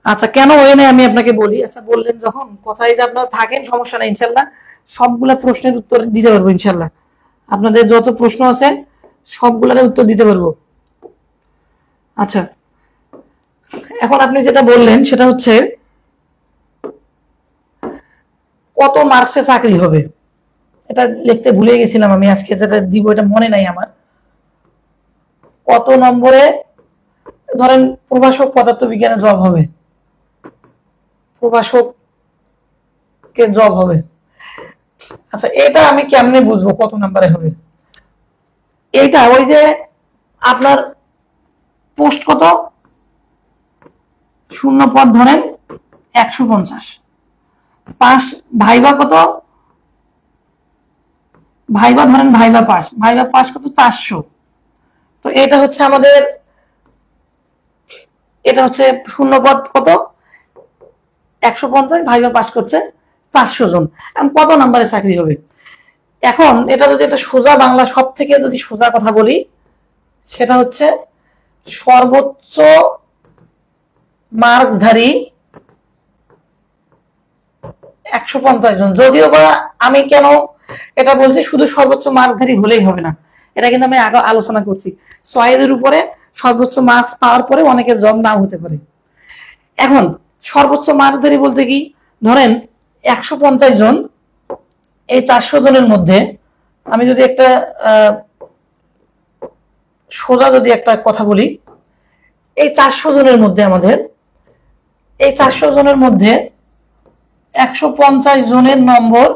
আচ্ছা, কেন ওয়ে নেই আমি আপনাকে বলি। আচ্ছা, বললেন যখন কথাই যে আপনারা থাকেন, সমস্যা নেই, ইনশাল্লাহ সবগুলা প্রশ্নের উত্তর দিতে পারবো ইনশাল্লাহ। আপনাদের যত প্রশ্ন আছে সবগুলার উত্তর দিতে পারবো। আচ্ছা, এখন আপনি যেটা বললেন সেটা হচ্ছে কত মার্কসে চাকরি হবে, এটা লিখতে ভুলে গেছিলাম আমি, আজকে যেটা দিব এটা মনে নাই আমার। কত নম্বরে ধরেন প্রভাষক পদার্থবিজ্ঞানে জব হবে, প্রভাষক কে জব হবে। আচ্ছা, এটা আমি কেমনে বুঝবো কত নম্বরে হবে? এইটা ওই যে আপনার পোস্ট কত, 0 পদ ধরেন 150, পাস ভাইবা কত, ভাইবা ধরেন ভাইবা পাস কত 400। তো এটা হচ্ছে আমাদের, এটা হচ্ছে 0 পদ কত 150, ভাইবা পাস করছে 400 জন, এখন কত নাম্বারে চাকরি হবে? এখন এটা যদি একটা সোজা বাংলা, সব থেকে যদি সোজা কথা বলি, সেটা হচ্ছে সর্বোচ্চ মার্কধারী 150 জন। যদিও বা আমি কেন এটা বলছি, শুধু সর্বোচ্চ মার্কধারী হলেই হবে না, এটা কিন্তু আমি আগে আলোচনা করছি। 6 উপরে সর্বোচ্চ মার্কস পাওয়ার পরে অনেকের জব নাও হতে পারে। এখন সর্বোচ্চ মার্কধারী বলতে কি, ধরেন 150 জন, এই 400 জনের মধ্যে আমি যদি একটা সোজা যদি একটা কথা বলি, এই 400 জনের মধ্যে আমাদের, এই 400 জনের মধ্যে 150 জনের নম্বর,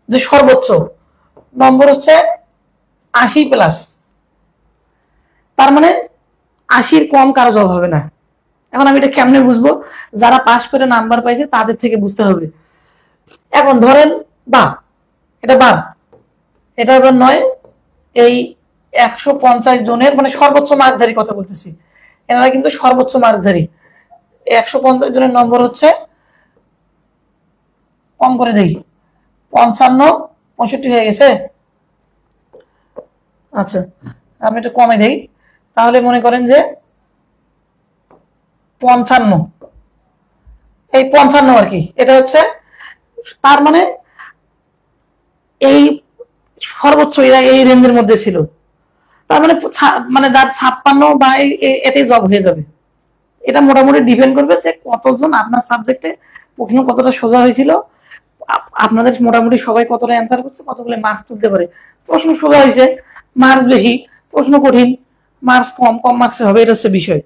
যে সর্বোচ্চ নম্বর হচ্ছে 80+, তার মানে 80-র কম কারো জব হবে না। এখন আমি এটা কেমনে বুঝবো? যারা পাস করে নাম্বার পাইছে তাদের থেকে বুঝতে হবে। এখন ধরেন বা এটা বাদ, এটা এবার নয়, এই 150 জনের মানে সর্বোচ্চ মার্কধারী কথা বলতেছি, এনারা কিন্তু সর্বোচ্চ মার্কধারী। 150 জনের নম্বর হচ্ছে, কম করে দেখি, 55, 65 হয়ে গেছে। আচ্ছা, আমি একটু কমে দেই, তাহলে মনে করেন যে 55, এই 55 আর কি, এটা হচ্ছে, তার মানে এই সর্বোচ্চ এরা এই রেঞ্জের মধ্যে ছিল, তার মানে মানে যার 56 বা এতেই জব হয়ে যাবে। এটা মোটামুটি ডিপেন্ড করবে যে কতজন আপনার সাবজেক্টে প্রশ্ন কতটা সোজা হয়েছিল, আপনাদের মোটামুটি সবাই কতটা অ্যান্সার করছে, কতগুলো মার্কস তুলতে পারে। প্রশ্ন সোজা হয়েছে, মার্ক বেশি, প্রশ্ন কঠিন, মার্কস কম, কম মার্কসে হবে, এটা হচ্ছে বিষয়।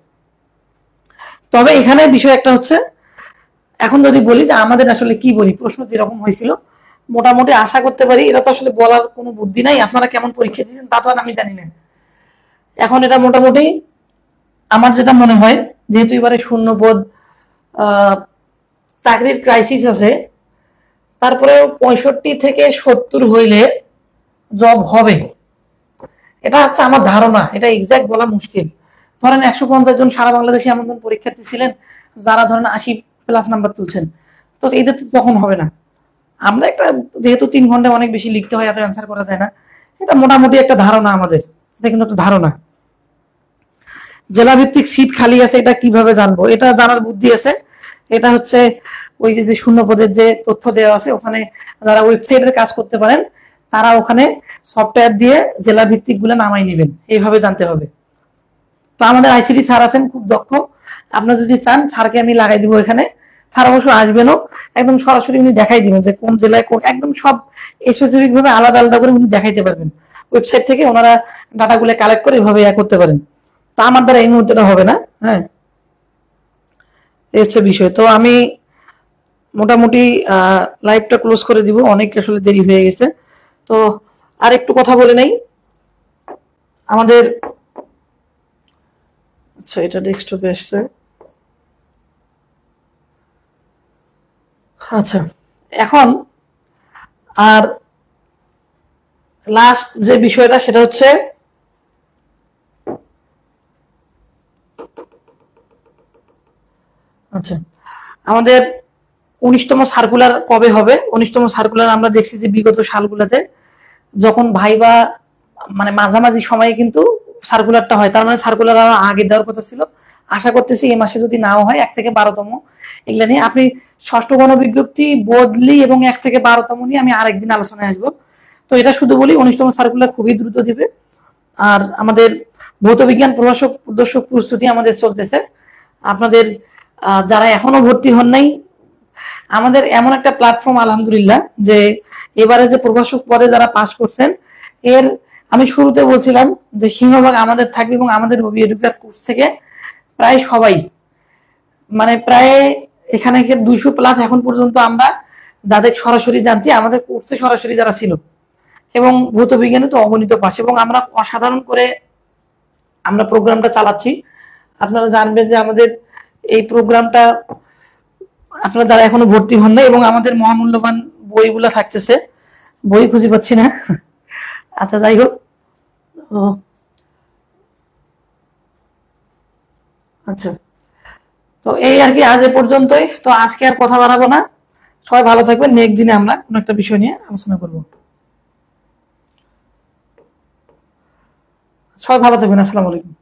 তবে এখানে বিষয় একটা হচ্ছে, এখন যদি বলি যে আমাদের আসলে কি বলি, প্রশ্ন যেরকম হয়েছিল মোটামুটি আশা করতে পারি, এটা তো আসলে বলার কোনো বুদ্ধি নাই, আপনারা কেমন পরীক্ষা দিয়েছেন তা তো আর আমি জানি না। এখন এটা মোটামুটি আমার যেটা মনে হয়, যেহেতু এবারে 0 পদ, চাকরির ক্রাইসিস আছে, তারপরে 65 থেকে 70 হইলে জব হবে, এটা হচ্ছে আমার ধারণা, এটা এক্সাক্ট বলা মুশকিল। ধরেন 150 জন সারা বাংলাদেশে এমন কোন পরীক্ষার্থী ছিলেন যারা ধরেন 80+ নাম্বার তুলছেন, তো এদের তো তখন হবে না। আমরা একটা, যেহেতু 3 ঘন্টায় অনেক বেশি লিখতে হয়, এত অ্যান্সার করা যায় না, এটা মোটামুটি একটা ধারণা আমাদের, এটা কিন্তু একটা ধারণা। জেলা ভিত্তিক সিট খালি আছে, এটা কিভাবে জানবো? এটা জানার বুদ্ধি আছে, এটা হচ্ছে ওই যে 0 পদের যে তথ্য দেওয়া আছে, ওখানে যারা ওয়েবসাইটের কাজ করতে পারেন তারা ওখানে সফটওয়্যার দিয়ে জেলা ভিত্তিক গুলো নামাই নেবেন, এইভাবে জানতে হবে। তো আমাদের আইসিটি স্যার আছেন খুব দক্ষ, আপনারা যদি চান স্যারকে আমি লাগাই দিব এখানে, স্যার অবশ্য আসবেনও, একদম সরাসরি উনি দেখাই দিবেন যে কোন জেলায় কোন, একদম সব স্পেসিফিক ভাবে আলাদা আলাদা করে উনি দেখাইতে পারবেন। ওয়েবসাইট থেকে ওনারা ডাটাগুলো কালেক্ট করে এভাবে করতে পারেন। তা আমার দ্বারা এই মুহূর্তে হবে না। হ্যাঁ, এই হচ্ছে বিষয়। তো আমি মোটামুটি লাইভটা ক্লোজ করে দিব, অনেক আসলে দেরি হয়ে গেছে। তো আর একটু কথা বলে নেই আমাদের। আচ্ছা, এটা ডেস্কটপে আসছে। আচ্ছা, এখন আর লাস্ট যে বিষয়টা সেটা হচ্ছে আচ্ছা, আমাদের 19তম সার্কুলার কবে হবে? 19তম সার্কুলার আমরা দেখছি যে বিগত সালগুলোতে যখন ভাইবা মানে মাঝামাঝি সময়ে কিন্তু সার্কুলারটা হয়, তার মানে সার্কুলার আগে দেওয়ার কথা ছিল। আশা করতেছি এই মাসে যদি নাও হয় 1 থেকে 12তম এগুলা নিয়ে আপনি ষষ্ঠ গণবিজ্ঞপ্তি বদলি এবং 1 থেকে 12তম নিয়ে আমি আরেকদিন আলোচনায় আসবো। তো এটা শুধু বলি 19তম সার্কুলার খুবই দ্রুত দিবে। আর আমাদের ভৌত বিজ্ঞান প্রভাষক প্রদর্শক প্রস্তুতি আমাদের চলতেছে। আপনাদের যারা এখনো ভর্তি হন নাই, আমাদের এমন একটা প্ল্যাটফর্ম আলহামদুলিল্লাহ যে এবারে যে প্রভাষক পদে যারা পাশ করছেন, এর আমি শুরুতে বলছিলাম যে সিংহভাগ আমাদের থাকবে এবং আমাদের হবি এডুকেটর কোর্স থেকে প্রায় সবাই মানে প্রায় এখানে 200+ এখন পর্যন্ত আমরা যাদের সরাসরি জানছি, আমাদের কোর্সে সরাসরি যারা ছিল, এবং ভৌত বিজ্ঞানে তো অগণিত পাশ, এবং আমরা অসাধারণ করে আমরা প্রোগ্রামটা চালাচ্ছি। আপনারা জানবেন যে আমাদের এই প্রোগ্রামটা আপনারা যারা এখনো ভর্তি হন না, এবং আমাদের মহামূল্যবান বইগুলা থাকতেছে, বই খুঁজে পাচ্ছি না। আচ্ছা, যাই হোক, আচ্ছা, তো এই আর কি, আজ এ পর্যন্তই। তো আজকে আর কথা বাড়াবো না, সবাই ভালো থাকবেন। নেক্সট দিনে আমরা কোনো একটা বিষয় নিয়ে আলোচনা করব। সবাই ভালো থাকবেন, আসসালামু আলাইকুম।